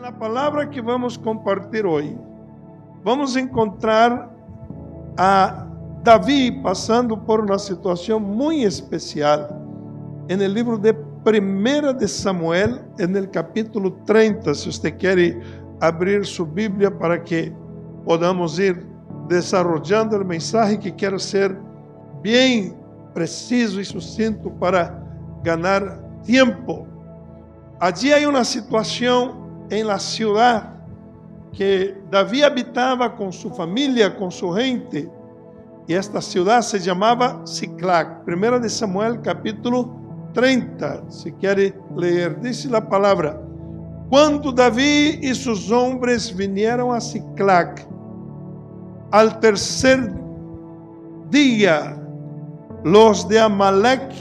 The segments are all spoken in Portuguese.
Na palavra que vamos compartilhar hoje, vamos encontrar a Davi passando por uma situação muito especial. No livro de 1 de Samuel, no capítulo 30, se você quer abrir sua Bíblia para que podamos ir desarrollando o mensagem que quero ser bem preciso e sucinto para ganhar tempo. Allí há uma situação em la ciudad que Davi habitava com sua família, com sua gente, e esta ciudad se chamava Siclac. 1 de Samuel capítulo 30, se quer ler, diz a palavra: quando Davi e seus homens vieram a Siclac, al tercer dia, los de Amalek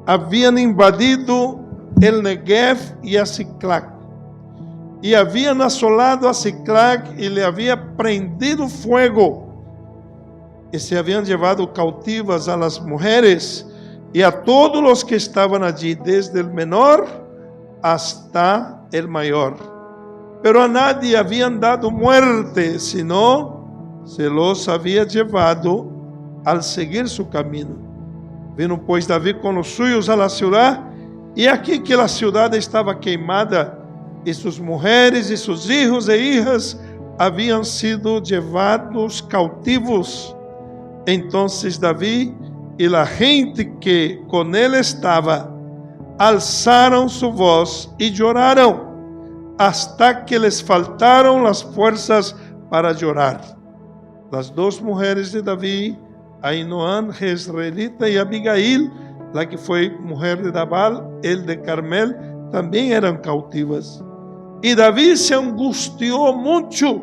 haviam invadido el Negev e a Siclac, e haviam assolado a Siclac e lhe havia prendido fogo, e se haviam levado cautivas a las mujeres e a todos os que estavam allí, desde el menor hasta el mayor. Pero a nadie haviam dado muerte, sino se los había llevado al seguir su camino. Vino pois Davi com os suyos a la ciudad, e aqui que a ciudad estava queimada, e suas mulheres e seus filhos e hijas haviam sido levados cautivos. Então Davi e a gente que com ele estava alçaram sua voz e choraram, hasta que les faltaram as forças para chorar. As duas mulheres de Davi, Ainoam, jezreelita, e Abigail, la que foi mulher de Nabal, el de Carmel, também eram cautivas. E Davi se angustiou muito,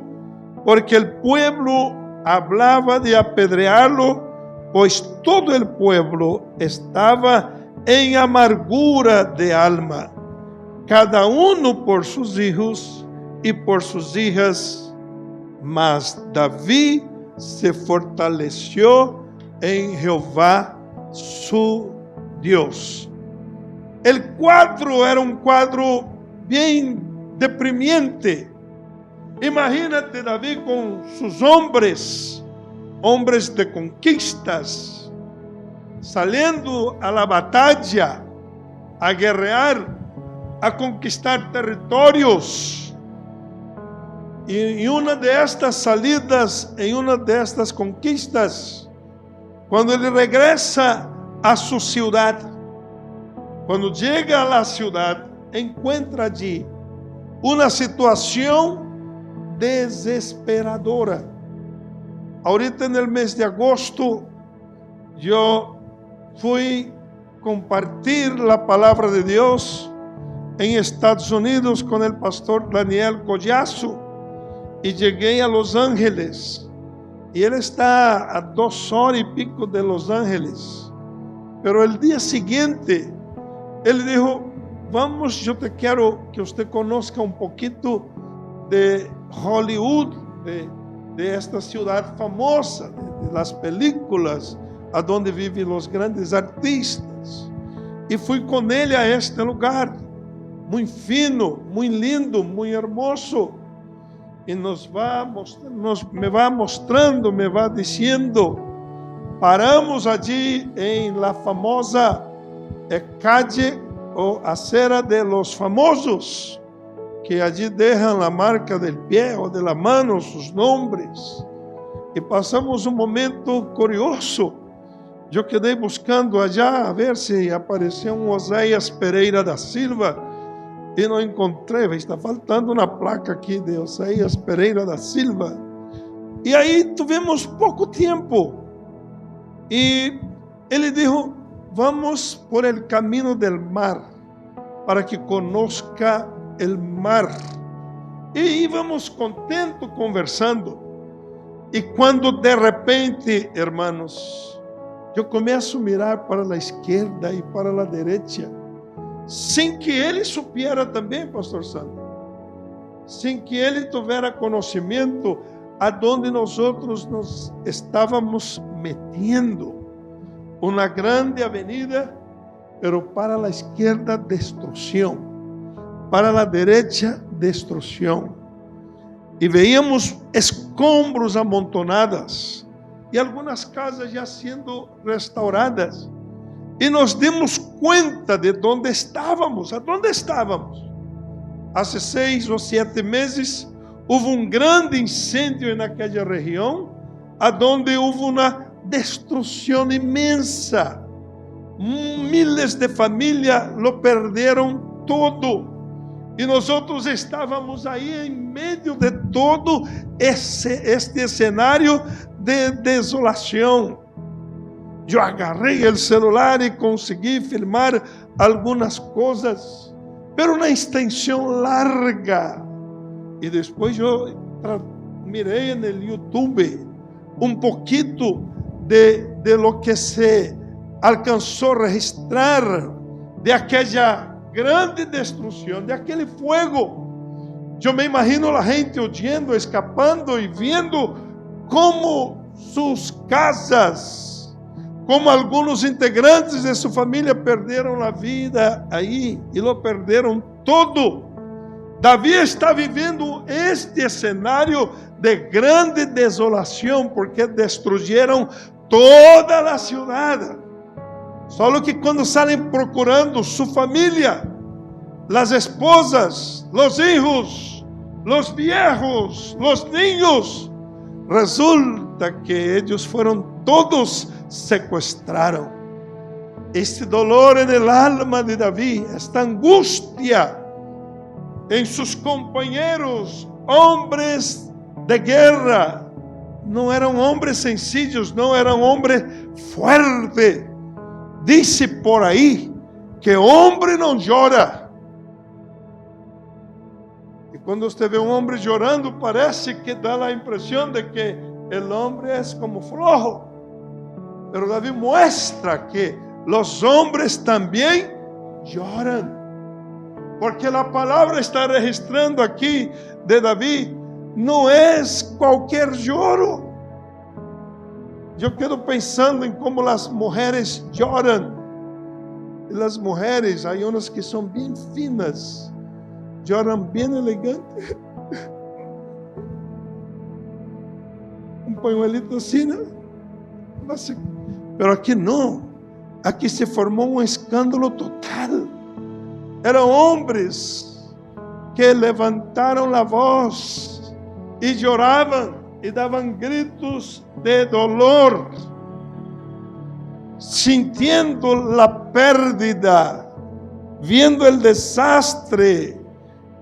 porque o pueblo hablava de apedreá-lo, pois todo o pueblo estava em amargura de alma, cada um por seus filhos e por suas hijas. Mas Davi se fortaleceu em Jeová, su Deus. O quadro era um quadro bem deprimente. Imagínate Davi com seus homens de conquistas, saliendo a la batalla, a guerrear, a conquistar territórios. E em uma destas salidas, em uma destas conquistas, quando ele regressa a sua cidade, quando chega a la ciudad, encontra allí uma situação desesperadora. Ahorita no mês de agosto, eu fui compartilhar a palavra de Deus em Estados Unidos com o pastor Daniel Collazo, e cheguei a Los Ángeles, e ele está a 2 horas e pico de Los Ángeles. Pero el dia seguinte, ele dijo: vamos, eu te quero que você conozca um pouquinho de Hollywood, de esta ciudad famosa, de las películas, aonde vivem os grandes artistas. E fui com ele a este lugar, muito fino, muito lindo, muito hermoso. E me va mostrando, me va diciendo. Paramos allí em la famosa calle ou acera de los famosos, que allí dejan la marca del pie o de la mano, sus nombres. E passamos um momento curioso. Eu quedei buscando allá a ver se apareceu um Oséias Pereira da Silva, e não encontrei. Está faltando uma placa aqui de Oséias Pereira da Silva. E aí tivemos pouco tempo, e ele disse: vamos por el camino del mar, para que conozca el mar. E íamos contentos conversando. E quando de repente, hermanos, eu começo a mirar para a esquerda e para a direita, sem que ele supiera também, pastor Santo, sem que ele tivesse conhecimento aonde nós nos estávamos metiendo. Uma grande avenida, pero para a esquerda destruição, para a direita destruição. E veíamos escombros amontonados e algumas casas já sendo restauradas. E nos dimos conta de onde estávamos, aonde estávamos. Há 6 ou 7 meses, houve um grande incêndio naquela região, aonde houve uma destruição imensa. Miles de famílias lo perderam todo. E nós estávamos aí em meio de todo este cenário de desolação. Eu agarrei o celular e consegui filmar algumas coisas, pero na extensão larga. E depois eu mirei no YouTube um pouquinho de lo que se alcançou a registrar de aquela grande destruição, de aquele fogo. Eu me imagino a gente oyendo, escapando e vendo como suas casas, como alguns integrantes de sua família perderam a vida aí e lo perderam todo. Davi está vivendo este cenário de grande desolação, porque destruyeron toda a cidade. Só que quando saem procurando sua família, as esposas, os hijos, os viejos, os niños, resulta que eles foram todos sequestrados. Este dolor en el alma de Davi, esta angústia em seus companheiros, homens de guerra, não eram homens sencillos, não eram homens fuertes. Dice por aí que homem não chora. E quando você vê um homem chorando, parece que dá a impressão de que o homem é como flojo. Pero Davi muestra que os homens também choram. Porque a palavra está registrando aqui de Davi, não é qualquer choro. Eu quedo pensando em como as mulheres choram. E as mulheres, há umas que são bem finas, choram bem elegante. Um pañuelito assim, né? Mas aqui não. Aqui se formou um escândalo total. Eram homens que levantaram a voz e choravam e davam gritos de dolor, sintiendo a pérdida, viendo el desastre.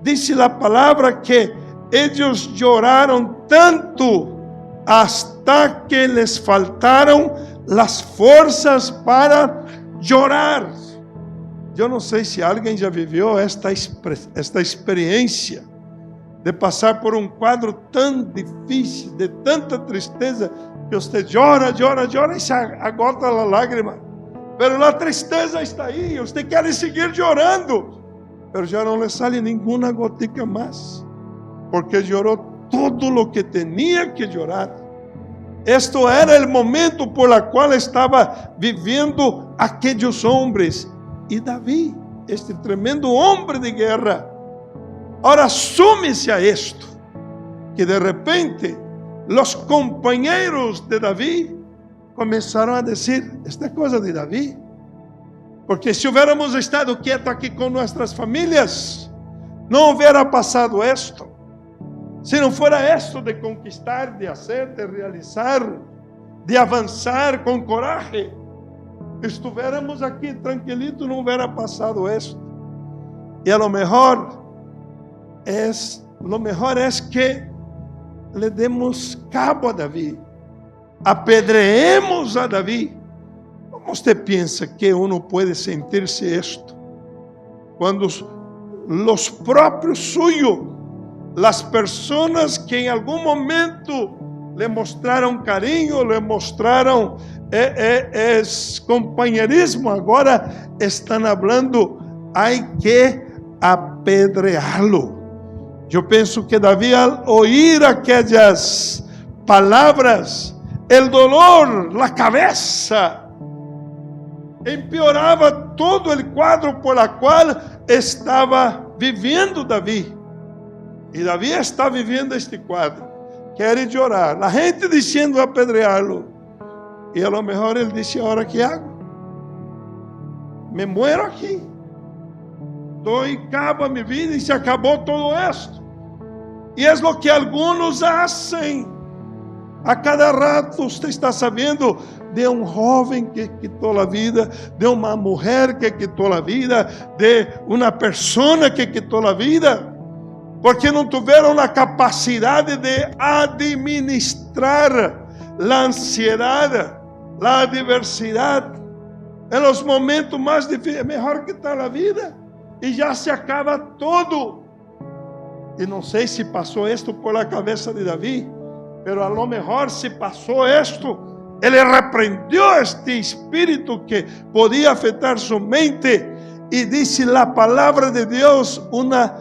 Dice a palavra que eles choraram tanto hasta que les faltaram as forças para chorar. Eu não sei se alguém já viveu esta experiência de passar por um quadro tão difícil, de tanta tristeza, que você chora e se agota a lágrima. Pero a tristeza está aí, você quer seguir chorando, pero já não lhe sale nenhuma gotica mais, porque chorou tudo o que tinha que chorar. Este era o momento por el qual estava vivendo aqueles homens. E Davi, este tremendo homem de guerra, ora súmese a esto, que de repente os companheiros de Davi começaram a dizer, esta é coisa de Davi, porque se hubiéramos estado quietos aqui com nossas famílias, não hubiera passado esto. Se não fuera esto de conquistar, de hacer, de realizar, de avançar com coragem, estuviéramos aqui tranquilitos, não hubiera passado esto. E a lo mejor é que le demos cabo a Davi, apedreemos a Davi. Como você pensa que uno pode sentir-se isto? Quando os próprios suyos, as pessoas que em algum momento le mostraram carinho, le mostraram companheirismo, agora estão falando, hay que apedreá-lo. Eu penso que Davi, al oír aquelas palavras, o dolor, a cabeça, empeorava todo o quadro por el qual estava vivendo Davi. E Davi está vivendo este quadro. Quer llorar. A gente dizendo apedreá-lo. E a lo mejor ele disse: agora que hago? Me muero aqui. Acaba minha vida e se acabou todo esto. E é o que alguns fazem. A cada rato você está sabendo de um jovem que quitou a vida, de uma mulher que quitou a vida, de uma pessoa que quitou a vida, porque não tiveram a capacidade de administrar a ansiedade, a adversidade. Em os momentos mais difíceis, é melhor quitar a vida e já se acaba todo. E não sei se passou isto por la cabeça de Davi, pero a lo mejor se passou isto, ele repreendeu este espírito que podia afetar sua mente e disse a palavra de Deus uma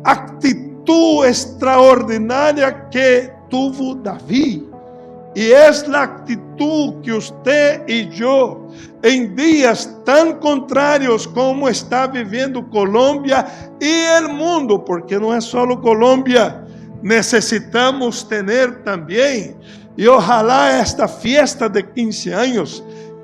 atitude extraordinária que tuvo Davi. E é a atitude que você e eu, em dias tão contrários como está vivendo Colômbia e o mundo, porque não é só Colômbia, necessitamos ter também. E ojalá esta fiesta de 15 anos,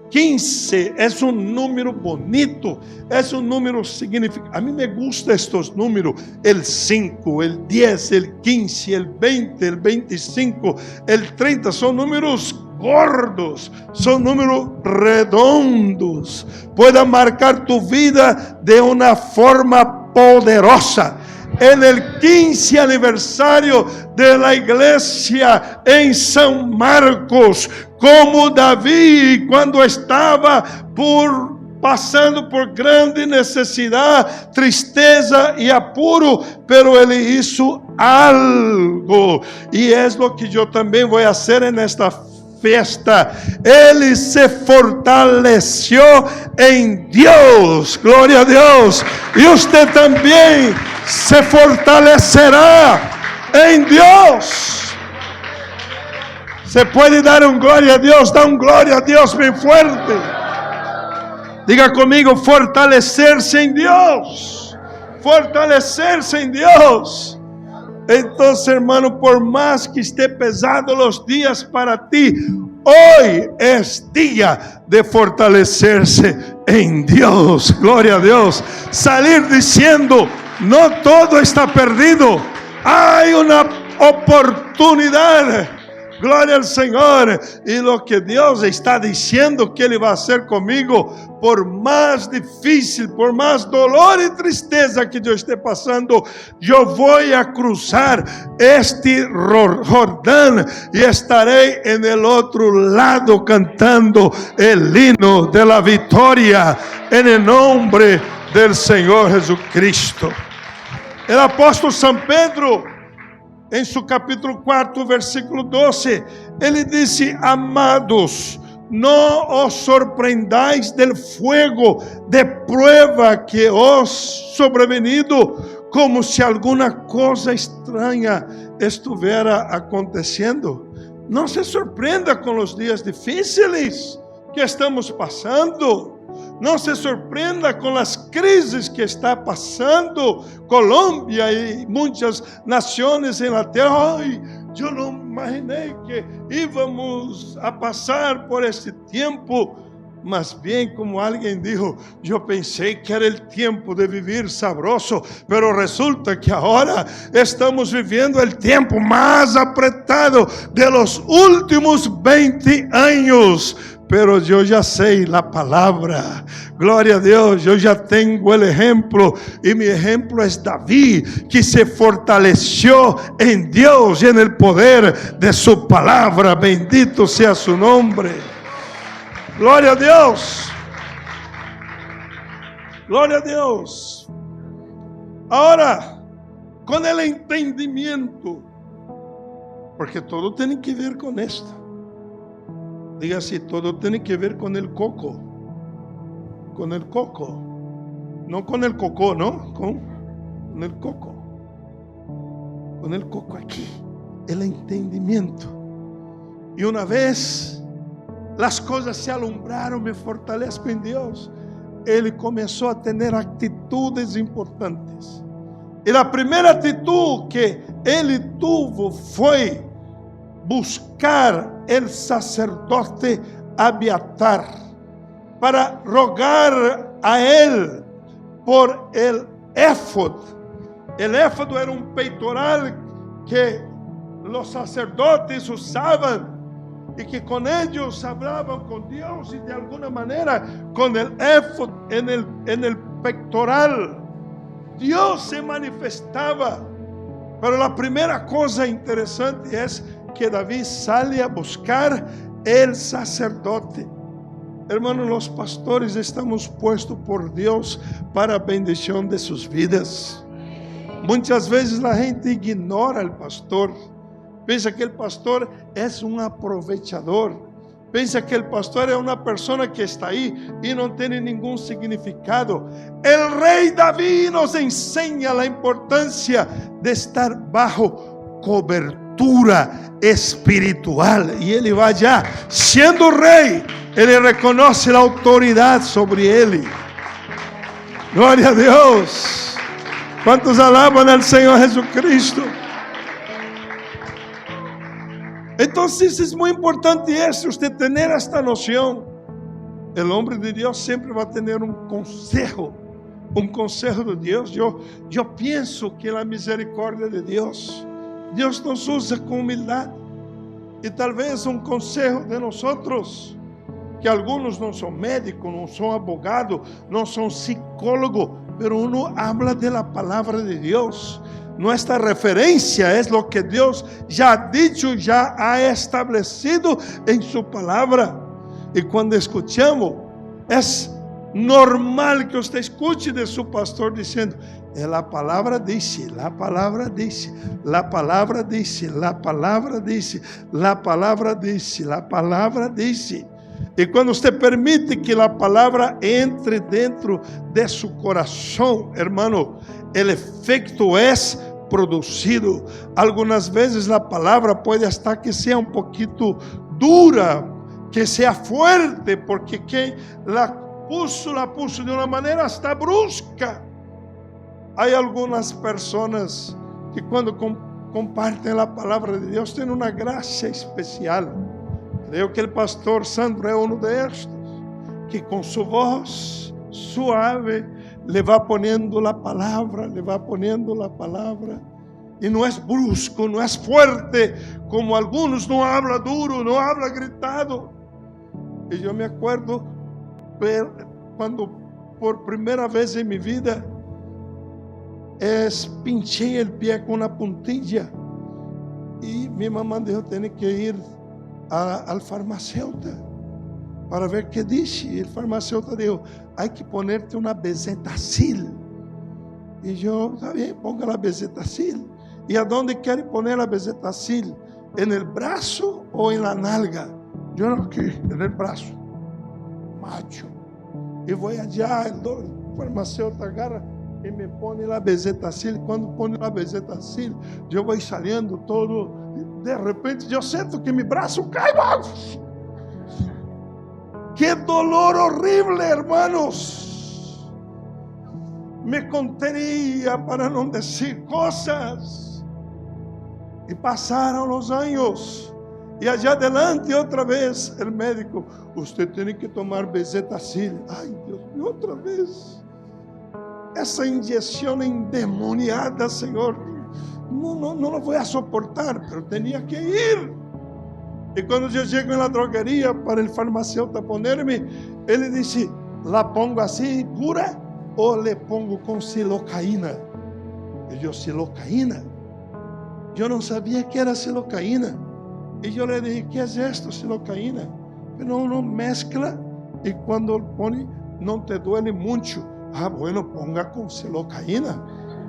15 é um número bonito, é um número significativo. A mim me gustam estes números, el 5, el 10, el 15, el 20, el 25, el 30, são números gordos, são números redondos, podem marcar tu vida de uma forma poderosa. En el 15 aniversario de la iglesia en San Marcos, como Davi, quando estava passando por grande necessidade, tristeza e apuro, pero ele hizo algo, e é o que eu também vou fazer nesta festa. Ele se fortaleceu em Deus, glória a Deus, e você também se fortalecerá em Deus. Você pode dar um glória a Deus, dá um glória a Deus bem forte. Diga comigo: fortalecer-se em Deus. Fortalecer-se em Deus. Então, hermano, por mais que esté pesado os dias para ti, hoy é dia de fortalecer-se em Deus. Glória a Deus. Salir dizendo: não todo está perdido. Há uma oportunidade. Glória ao Senhor. E o que Deus está dizendo que Ele vai fazer comigo, por mais difícil, por mais dolor e tristeza que eu esteja passando, eu vou a cruzar este Jordão e estarei en el outro lado cantando el hino de la vitória en el nombre del Senhor Jesucristo. O apóstolo São Pedro, em seu capítulo 4, versículo 12, ele disse: amados, não os sorprendais del fuego de prueba que os sobrevenido, como se alguma coisa estranha estivera acontecendo. Não se surpreenda com os dias difíceis que estamos passando. Não se surpreenda com as crises que está passando Colômbia e muitas nações em la terra. Ai, eu não imaginei que íamos a passar por este tempo. Mas bem, como alguém disse, eu pensei que era o tempo de viver sabroso, pero resulta que agora estamos vivendo o tempo mais apretado de los últimos 20 anos. Pero eu já sei a palavra, glória a Deus, eu já tenho o exemplo, e meu exemplo é Davi, que se fortaleceu em Deus e no poder de sua palavra. Bendito seja su nome. Glória a Deus. Glória a Deus. Agora, com o entendimento, porque tudo tem que ver com isto. Diga assim: todo tem que ver com o coco. Com o coco. Não com o cocô, não? Com o coco. Com o coco aqui. O entendimento. E uma vez as coisas se alumbraram, me fortaleço em Deus. Ele começou a ter atitudes importantes. E a primeira atitude que ele tuvo foi buscar o sacerdote Abiatar para rogar a ele por el éfod. El éfod era um peitoral que os sacerdotes usavam e que com eles falavam com Deus e de alguma maneira com el éfod en el pectoral Deus se manifestava. Pero a primeira coisa interessante é que Davi sale a buscar el sacerdote. Hermanos, los pastores estamos puestos por Dios para bendición de sus vidas. Muchas veces la gente ignora al pastor. Piensa que el pastor es un aprovechador. Piensa que el pastor es una persona que está ahí y no tiene ningún significado. El rey David nos enseña la importancia de estar bajo cobertura espiritual. Y él va allá, siendo rey, él reconoce la autoridad sobre él. Gloria a Dios. ¿Cuántos alaban al Señor Jesucristo? Entonces es muy importante eso, usted tener esta noción. El hombre de Dios siempre va a tener un consejo de Dios. Yo pienso que la misericordia de Dios nos usa con humildad. Y tal vez un consejo de nosotros, que algunos no son médicos, no son abogados, no son psicólogos, pero uno habla de la palabra de Dios. Nuestra referencia es lo que Dios ya ha dicho, ya ha establecido en su palabra. Y cuando escuchamos, es normal que usted escuche de su pastor diciendo: la palabra dice, la palabra dice, la palabra dice, la palabra dice, la palabra dice, la palabra dice. Y cuando usted permite que la palabra entre dentro de su corazón, hermano, el efecto es producido. Algunas veces la palabra puede hasta que sea un poquito dura, que sea fuerte, porque quien la puso de una manera hasta brusca. Hay algunas personas que cuando comparten la palabra de Dios tienen una gracia especial. Creo que el pastor Sandro es uno de estos, que con su voz suave le va poniendo la palabra, y no es brusco, no es fuerte, como algunos, no habla duro, no habla gritado. Y yo me acuerdo cuando por primera vez en mi vida pinché el pie con una puntilla, y mi mamá dijo: tiene que ir al farmacéutico para ver qué dice. Y el farmacéutico dijo: hay que ponerte una bezetacil. Y yo: está bien, ponga la bezetacil. ¿Y a dónde quiere poner la bezetacil? ¿En el brazo o en la nalga? Yo no quiero, en el brazo. Macho. Y voy allá, el farmacéutico agarra y me pone la bezetacil. Cuando pone la bezetacil, yo voy saliendo todo. De repente yo siento que mi brazo cae. ¡Qué dolor horrible, hermanos! Me contenía para no decir cosas. Y pasaron los años. Y allá adelante otra vez el médico: usted tiene que tomar bezetacil. Ay, Dios mío, otra vez. Esa inyección endemoniada, Señor. No lo voy a soportar, pero tenía que ir. Y cuando yo llego en la droguería para el farmacéutico ponerme, él dice: ¿la pongo así pura o le pongo con silocaína? Y yo: silocaína. Yo no sabía que era silocaína. Y yo le dije: ¿qué es esto, silocaína? Pero uno mezcla y cuando pone no te duele mucho. Ah, bueno, ponga con silocaína.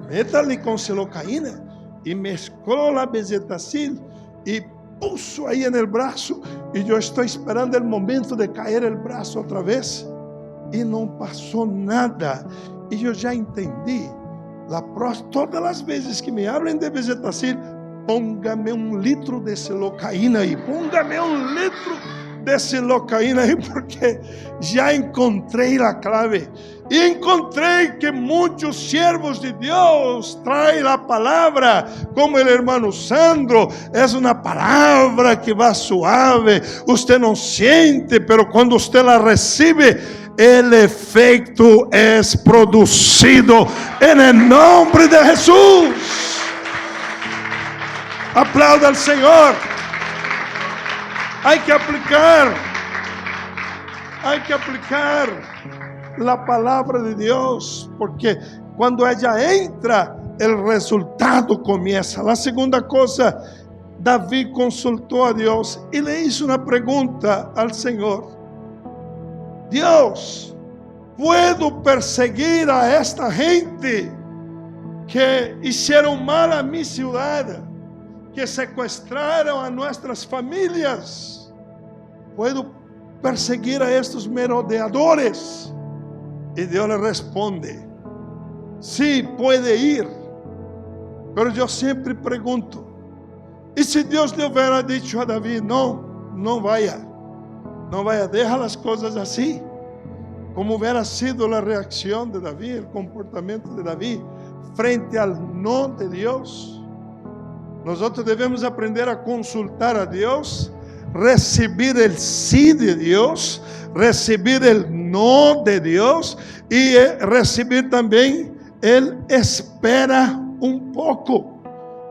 Métale con silocaína. Y mezcló la bezetacil y puso ahí en el brazo. Y yo estoy esperando el momento de caer el brazo otra vez. Y no pasó nada. Y yo ya entendí. Todas las veces que me hablen de bezetacil, póngame 1 litro de silocaína y póngame 1 litro desse locaína aí, porque já encontrei a clave. E encontrei que muitos siervos de Deus traem a palavra, como o irmão Sandro, é uma palavra que vai suave, você não sente, pero quando você la recebe, el efecto é produzido em nome de Jesus. Aplauda al Senhor. Hay que aplicar la palabra de Dios, porque cuando ella entra, el resultado comienza. La segunda cosa, David consultó a Dios y le hizo una pregunta al Señor. Dios, ¿puedo perseguir a esta gente que hicieron mal a mi ciudad, que secuestraron a nuestras familias? ¿Puedo perseguir a estos merodeadores? Y Dios le responde, sí, puede ir. Pero yo siempre pregunto, ¿y si Dios le hubiera dicho a David, no vaya, deja las cosas así? ¿Cómo hubiera sido la reacción de David, el comportamiento de David frente al no de Dios? Nosotros debemos aprender a consultar a Dios, recibir el sí de Dios, recibir el no de Dios y recibir también el espera un poco.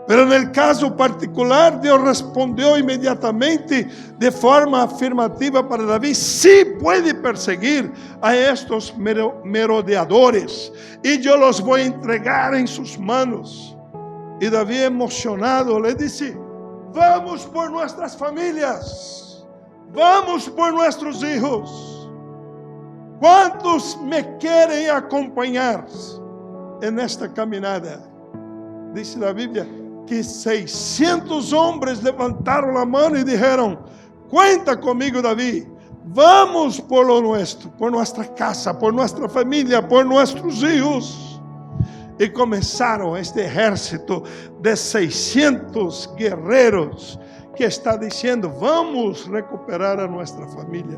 Pero en el caso particular, Dios respondió inmediatamente de forma afirmativa para David: sí puede perseguir a estos merodeadores y yo los voy a entregar en sus manos. Y David, emocionado, le dice: vamos por nuestras familias, vamos por nuestros hijos. ¿Cuántos me quieren acompañar en esta caminada? Dice la Biblia que 600 hombres levantaron la mano y dijeron: cuenta conmigo, David, vamos por lo nuestro, por nuestra casa, por nuestra familia, por nuestros hijos. Y comenzaron este ejército de 600 guerreros que está diciendo: vamos a recuperar a nuestra familia.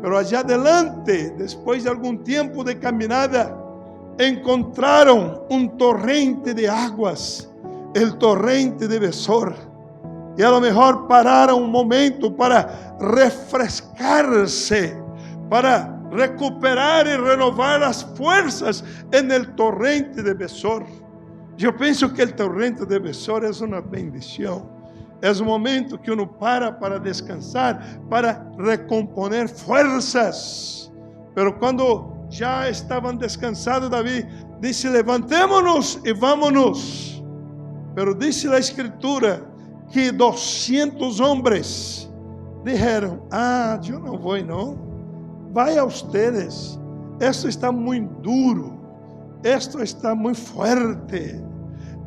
Pero allá adelante, después de algún tiempo de caminada, encontraron un torrente de aguas, el torrente de Besor. Y a lo mejor pararon un momento para refrescarse, para recuperar y renovar las fuerzas en el torrente de Besor. Yo pienso que el torrente de Besor es una bendición. Es un momento que uno para descansar, para recomponer fuerzas. Pero cuando ya estaban descansados, David dice: levantémonos y vámonos. Pero dice la escritura que 200 hombres dijeron: yo no voy, no. Vaya ustedes, esto está muy duro, esto está muy fuerte,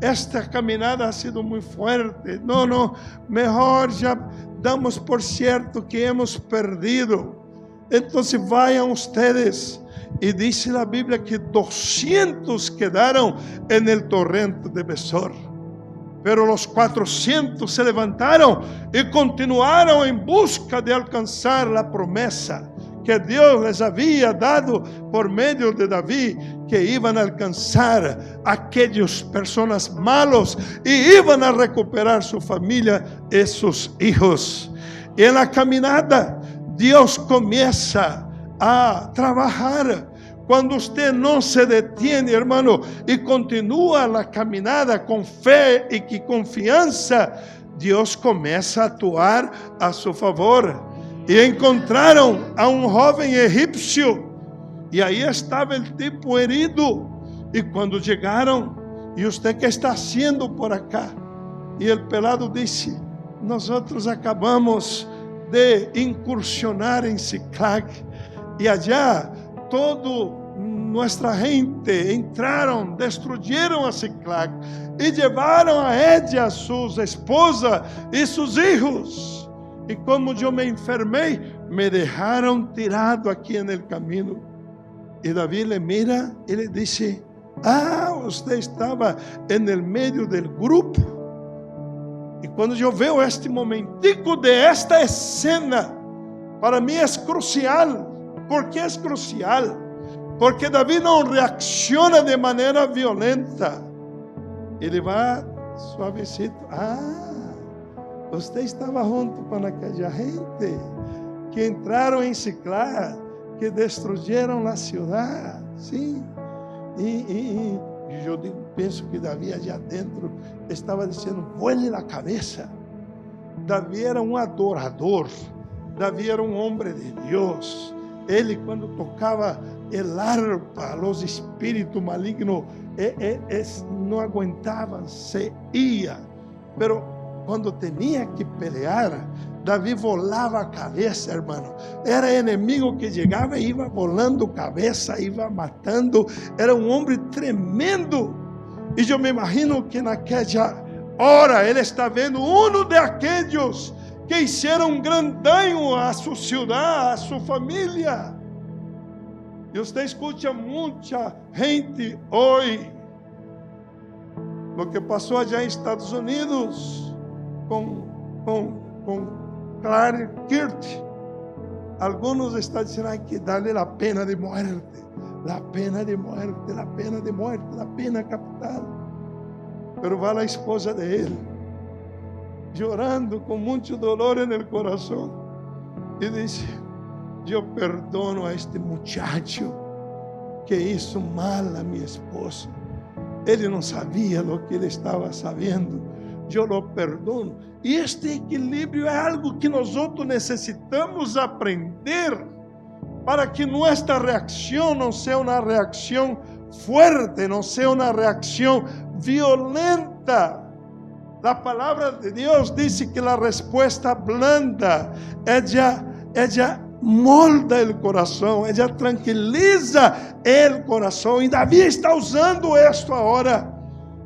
esta caminada ha sido muy fuerte. No, mejor ya damos por cierto que hemos perdido. Entonces vayan ustedes. Y dice la Biblia que 200 quedaron en el torrente de Besor. Pero los 400 se levantaron y continuaron en busca de alcanzar la promesa que Dios les había dado por medio de David, que iban a alcanzar a aquellas personas malos y iban a recuperar su familia y sus hijos. Y en la caminada, Dios comienza a trabajar. Cuando usted no se detiene, hermano, y continúa la caminada con fe y con confianza, Dios comienza a actuar a su favor. Y encontraron a un joven egipcio, y ahí estaba el tipo herido. Y cuando llegaron: ¿y usted qué está haciendo por acá? Y el pelado dice: nosotros acabamos de incursionar en Ziklag, y allá toda nuestra gente entraron, destruyeron a Ziklag y llevaron a ella, sus esposas y sus hijos. Y como yo me enfermé, me dejaron tirado aquí en el camino. Y David le mira y le dice: usted estaba en el medio del grupo. Y cuando yo veo este momentico de esta escena, Para mim é crucial. ¿Por que é crucial? Porque Davi não reacciona de maneira violenta. Ele vai suavecito. Você estava junto com aquela gente que entraram em Siclá, que destruyeron a cidade. Sim. E eu penso que Davi allá dentro estava dizendo: vuele a cabeça. Davi era um adorador. Davi era um homem de Deus. Ele, quando tocava el arpa, os espíritos malignos não aguentavam, se ia. Pero quando tinha que pelear, Davi volava a cabeça, irmão. Era inimigo que chegava e ia volando cabeça, ia matando. Era um homem tremendo. E eu me imagino que naquela hora ele está vendo um de aqueles que hicieron um grande dano a sua cidade, a sua família. E você escuta muita gente hoje, o que passou allá em Estados Unidos com Clark Kirk. Alguns estão dizendo: hay que darle a pena de muerte, a pena de muerte, a pena de muerte, a pena capital. Pero vai a esposa de ele, chorando com muito dolor no coração, e diz: eu perdono a este muchacho que hizo mal a minha esposa. Ele não sabia o que ele estava sabendo. Eu lo perdono. E este equilíbrio é algo que nós necessitamos aprender para que nossa reação não seja uma reação forte, não seja uma reação violenta. A palavra de Deus diz que a resposta blanda, ela molda o coração, ela tranquiliza o coração. E Davi está usando isto agora.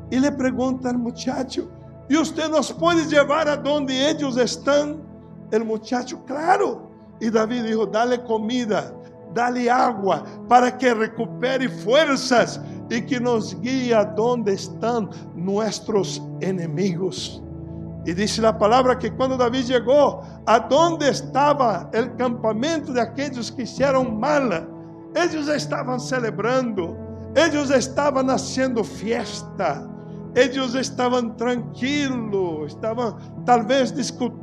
E le pergunta ao muchacho: e você nos pode levar a donde eles estão? O muchacho: claro. E Davi dijo: dale comida, dale água, para que recupere fuerzas e que nos guie a donde estão nossos inimigos. E diz a palavra que quando Davi chegou a donde estava o campamento de aqueles que fizeram mal, eles estavam celebrando, eles estavam haciendo fiesta, eles estavam tranquilos, estavam talvez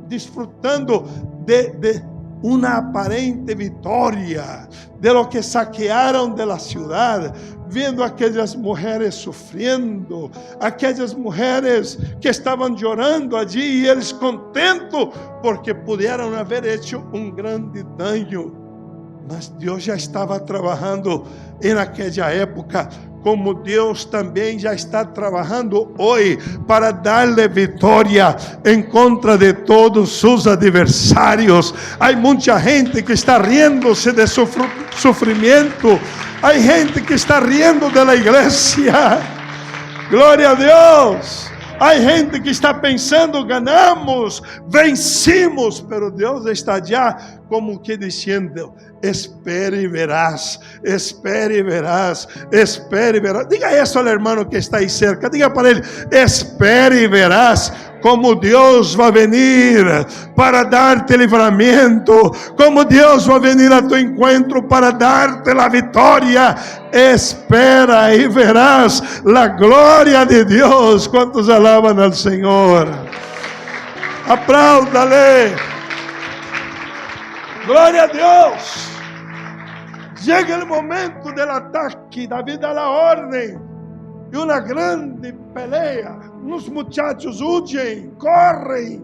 disfrutando de uma aparente vitória, de lo que saquearam de la ciudad, vendo aquelas mulheres sofrendo, aquelas mulheres que estavam chorando allí, e eles contentos porque puderam haver hecho um grande dano. Mas Deus já estava trabalhando naquela época, como Deus também já está trabalhando hoje para dar-lhe vitória em contra de todos seus adversários. Há muita gente que está riendo-se de seu sofrimento. Há gente que está riendo da igreja. Glória a Deus. Há gente que está pensando: ganhamos, vencimos, pero Deus está já como que dizendo: espere e verás, espere e verás, espere e verás. Diga isso ao irmão que está aí cerca, diga para ele: espere e verás como Deus vai venir para dar-te livramento, como Deus vai venir a tu encontro para dar-te a vitória. Espera e verás a glória de Deus. Quantos alaban ao Senhor? Apláudale. Glória a Deus. Chega o momento do ataque. Davi dá a ordem e uma grande pelea. Os muchachos huyen, correm,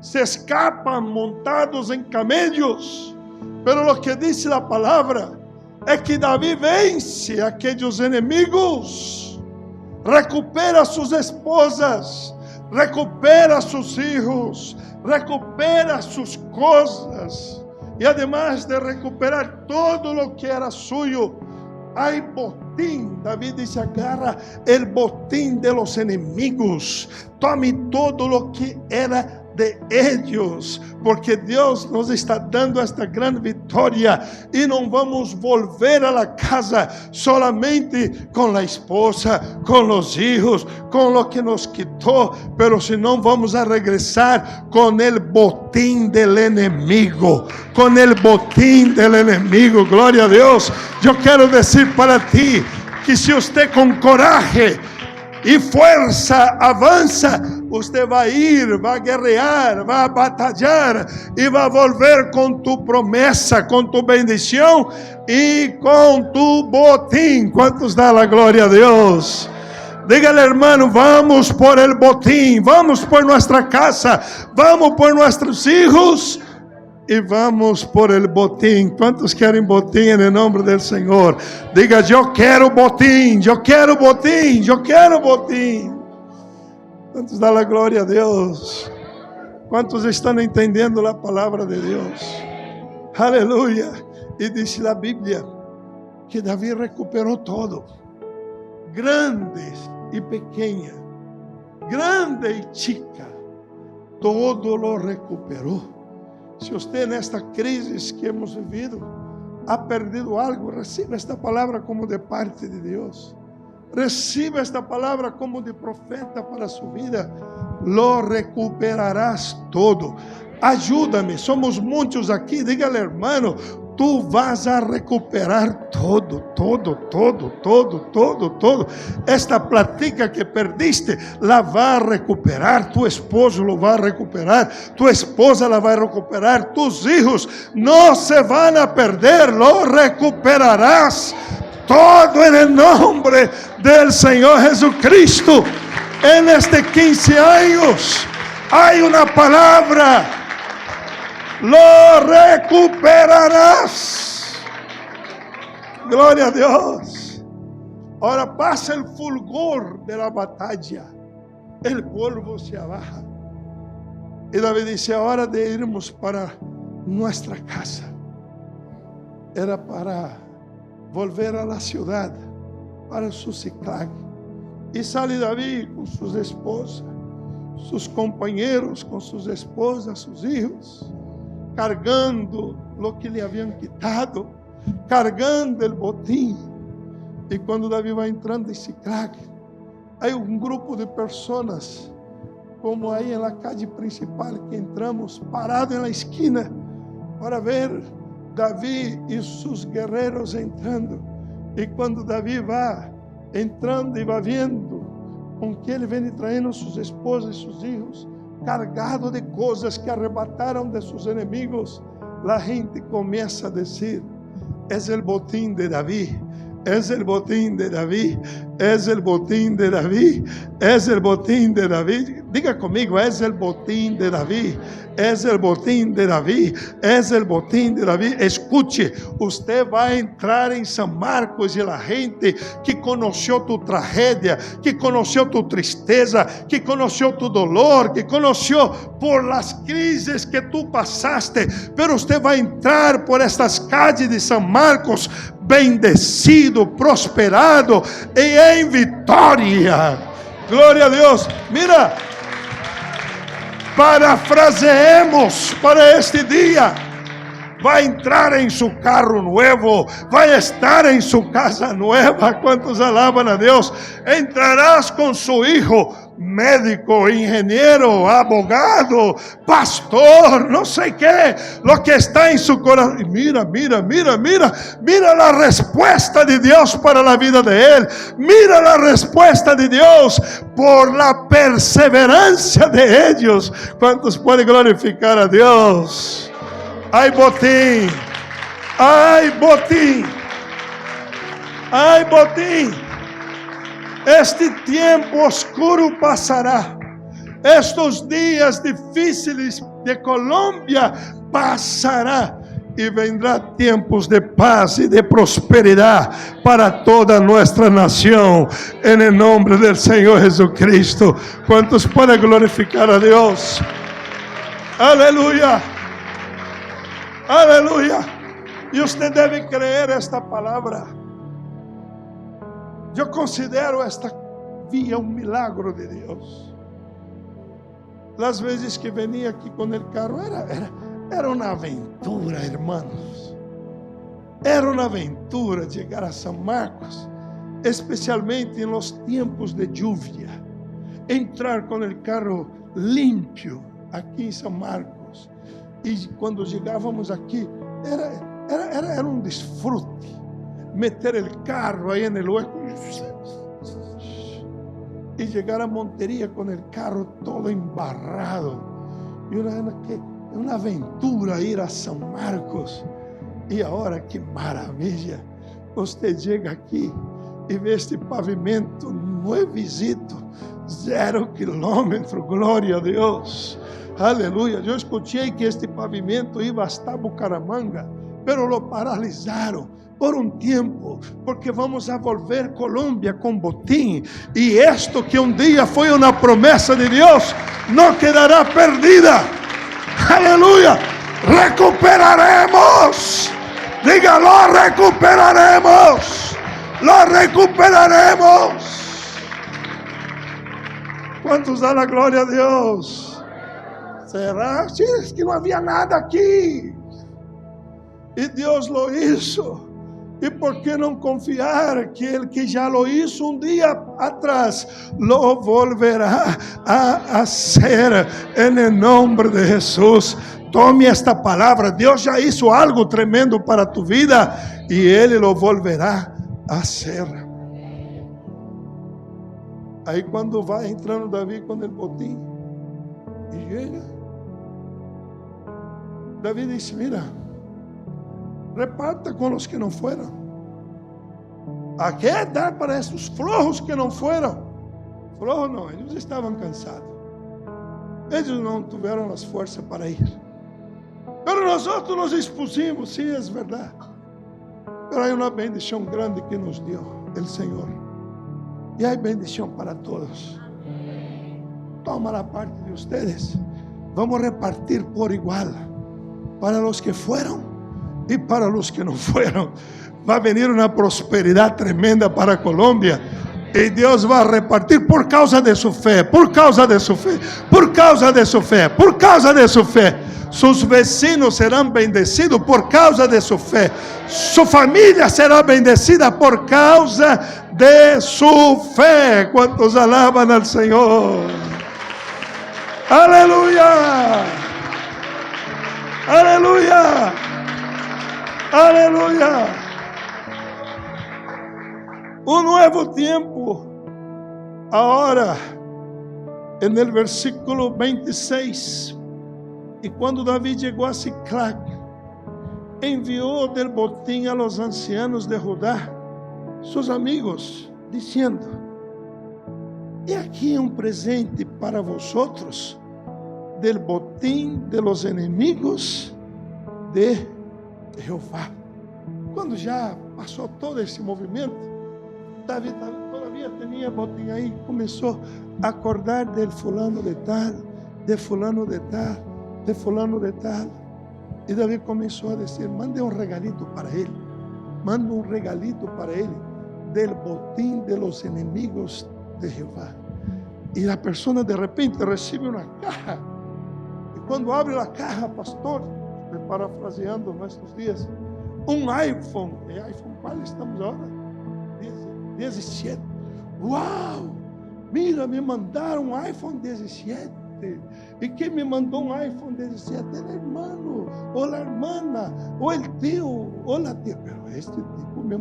se escapam montados em camellos. Pero o que diz a palavra é que Davi vence aqueles inimigos, recupera suas esposas, recupera seus filhos, recupera suas coisas. E además de recuperar todo lo que era suyo, hay botín. David dice: agarra el botín de los enemigos, tome todo lo que era de ellos, porque Deus nos está dando esta grande vitória e não vamos volver a la casa solamente com a esposa, com os filhos, com o que nos quitou, pero senão vamos a regressar com o botín del enemigo, com o botín del enemigo. Glória a Deus. Eu quero dizer para ti que se você com coragem e força avança, você vai ir, vai guerrear, vai batalhar e vai volver com tu promessa, com tu bendição e com tu botín. Quantos dá a glória a Deus? Dígale, hermano, vamos por el botín, vamos por nuestra casa, vamos por nuestros hijos e vamos por el botín. Quantos querem botín em nome do Senhor? Diga, eu quero botín, eu quero botín, eu quero botín. Quantos dá a glória a Deus? Quantos estão entendendo a palavra de Deus? Aleluia. E diz a Bíblia que Davi recuperou todo, grandes e pequena, grande e chica, todo lo recuperou. Se você nesta crise que hemos vivido ha perdido algo, reciba esta palavra como de parte de Deus. Reciba esta palavra como de profeta para sua vida. Lo recuperarás todo. Ajuda-me, somos muitos aqui. Dígale, hermano, tu vas a recuperar todo. Esta platica que perdiste, la va a recuperar. Tu esposo lo va a recuperar. Tu esposa la va a recuperar. Tus hijos no se van a perder. Lo recuperarás todo en el nombre del Señor Jesucristo. En este 15 años hay una palabra. Lo recuperarás. Glória a Deus. Ahora pasa el fulgor de la batalla, el polvo se abaja. Y David dice, ahora de irmos para nuestra casa. Era para volver a la ciudad, para su Ziklag. Y sale David con sus esposas, sus compañeros, con sus esposas, sus hijos, cargando lo que le habían quitado, cargando el botín. Y cuando David va entrando en Ziklag, hay un grupo de personas, como ahí en la calle principal que entramos, parado en la esquina, para ver David y sus guerreros entrando. Y cuando David va entrando y va viendo con que ele vem trayendo sus esposas y sus hijos, cargado de cosas que arrebataron de sus enemigos, la gente comienza a decir, es el botín de David. Es el botín de David, es el botín de David, es el botín de David. Diga conmigo, es el botín de David, es el botín de David, es el botín de David. Escuche, usted va a entrar en San Marcos y la gente que conoció tu tragedia, que conoció tu tristeza, que conoció tu dolor, que conoció por las crisis que tú pasaste, pero usted va a entrar por estas calles de San Marcos bendecido, prosperado e em vitória. Glória a Deus. Mira, parafraseemos para este dia. Vai entrar em seu carro novo, vai estar em sua casa nova. Quantos alabam a Deus? Entrarás com seu filho, médico, engenheiro, abogado, pastor, não sei qué, lo que está em seu coração. Mira a resposta de Deus para a vida de ele. Mira a resposta de Deus por la perseverancia de ellos. Quantos podem glorificar a Deus? Ai botín, ai botín, ai botín. Este tempo oscuro passará. Estes dias difíceis de Colômbia passará. E vendrá tempos de paz e de prosperidade para toda nossa nação. Em nome do Senhor Jesucristo. Quantos podem glorificar a Deus? Aleluia. Aleluia. E você deve crer esta palavra. Eu considero esta via um milagre de Deus. Las vezes que venía aqui com o carro, era uma aventura, hermanos. Era uma aventura chegar a São Marcos, especialmente em los tiempos de lluvia. Entrar com o carro limpio aqui em São Marcos. E quando chegávamos aqui, era um desfrute. Meter o carro aí no hueco e chegar a Monteria com o carro todo embarrado. E uma aventura ir a São Marcos. E agora, que maravilha! Você chega aqui e vê este pavimento nuevecito, 0 quilômetro, glória a Deus, aleluia. Eu escutei que este pavimento ia hasta Bucaramanga, pero lo paralisaram por um tempo, porque vamos a volver Colômbia com botim, e esto que um dia foi uma promessa de Deus, não quedará perdida, aleluia. Recuperaremos, dígalo, recuperaremos, lo recuperaremos. Quantos dão a glória a Deus? Será? Sim, es que não havia nada aqui, e Deus lo hizo. E por que não confiar que Ele que já lo hizo um dia atrás, lo volverá a hacer en nome de Jesus? Tome esta palavra. Deus já hizo algo tremendo para tu vida e Ele lo volverá a hacer. Aí quando vai entrando Davi com o botim e chega, Davi disse: mira, reparta com os que não foram. ¿A qué dar para esses flojos que não foram? Flojos não, eles estavam cansados. Eles não tiveram as forças para ir. Pero nós nos expusimos, sim, é verdade. Pero há uma bendição grande que nos deu o Senhor. E há bendição para todos. Toma a parte de ustedes. Vamos repartir por igual. Para os que foram e para os que não foram. Vai vir uma prosperidade tremenda para a Colômbia. E Deus vai repartir por causa de sua fé, por causa de sua fé, por causa de sua fé, por causa de sua fé. Seus vecinos serão bendecidos por causa de sua fé. Sua família será bendecida por causa de sua fé. Quantos alabam ao Senhor? Aleluia! Aleluia! Aleluia! Um novo tempo. Agora, no versículo 26. E quando Davi chegou a Siclac, enviou del botim a los ancianos de Judá, seus amigos, dizendo: e aqui um presente para vosotros, del botim de los enemigos de Jeová. Quando já passou todo esse movimento, Davi todavia tinha botim aí, começou a acordar del fulano de tal, de fulano de tal, de fulano de tal. E Davi começou a dizer: mande um regalito para ele, manda um regalito para ele, del botim de los enemigos de Jeová. E a pessoa de repente recebe uma caja, e quando abre a caja, pastor, parafraseando nossos dias, um iPhone. iPhone qual estamos agora? 17. Uau! Mira, me mandaram um iPhone 17. E quem me mandou um iPhone 17 era o irmão, ou a irmã, ou o tio, ou a tia. Mas este tipo me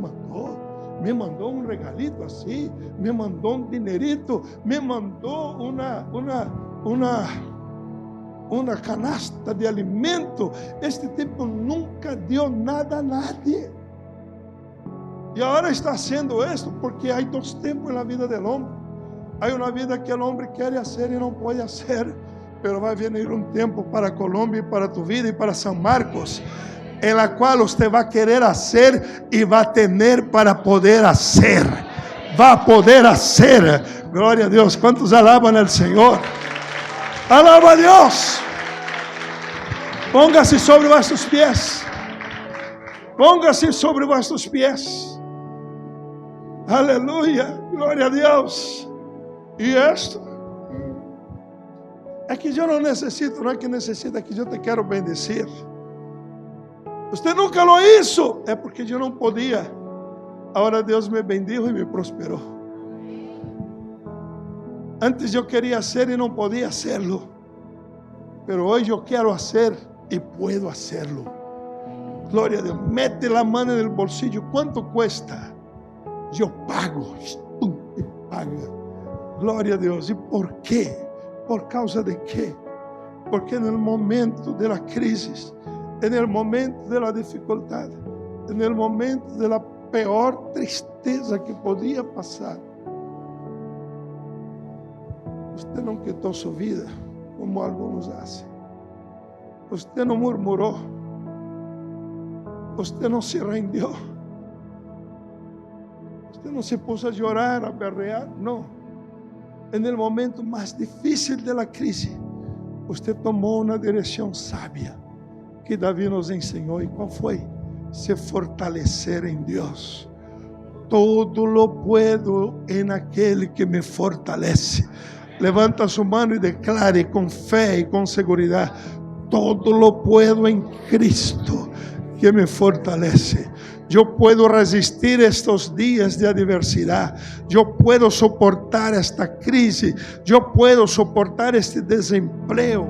mandou um regalito assim, me mandou um dinerito, me mandou uma canasta de alimento. Este tipo nunca deu nada a nadie. E agora está sendo isso, porque há dois tempos na vida do homem. Há uma vida que o homem quer fazer e não pode fazer. Pero vai vir um tempo para a Colômbia, para tu vida e para São Marcos, em la qual você vai querer fazer e vai ter para poder fazer. Vai poder fazer. Glória a Deus. Quantos alabam ao Senhor? Alaba a Deus. Póngase sobre vossos pés. Póngase sobre vossos pés. Aleluia. Glória a Deus. E Es que yo no necesito, no es que necesita, que yo te quiero bendecir. Usted nunca lo hizo, es porque yo no podía. Ahora Dios me bendijo y me prosperó. Antes yo quería hacer y no podía hacerlo, pero hoy yo quiero hacer y puedo hacerlo. Gloria a Dios. Mete la mano en el bolsillo. ¿Cuánto cuesta? Yo pago. Y paga. Gloria a Dios. ¿Y por qué? ¿Por causa de qué? Porque en el momento de la crisis, en el momento de la dificultad, en el momento de la peor tristeza que podía pasar, usted no quitó su vida como algunos hacen. Usted no murmuró. Usted no se rindió. Usted no se puso a llorar, a berrear. No. En el momento más difícil de la crisis, usted tomó una dirección sabia que David nos enseñó. ¿Y cuál fue? Se fortalecer en Dios. Todo lo puedo en aquel que me fortalece. Levanta su mano y declare con fe y con seguridad: todo lo puedo en Cristo que me fortalece. Yo puedo resistir estos días de adversidad. Yo puedo soportar esta crisis. Yo puedo soportar este desempleo.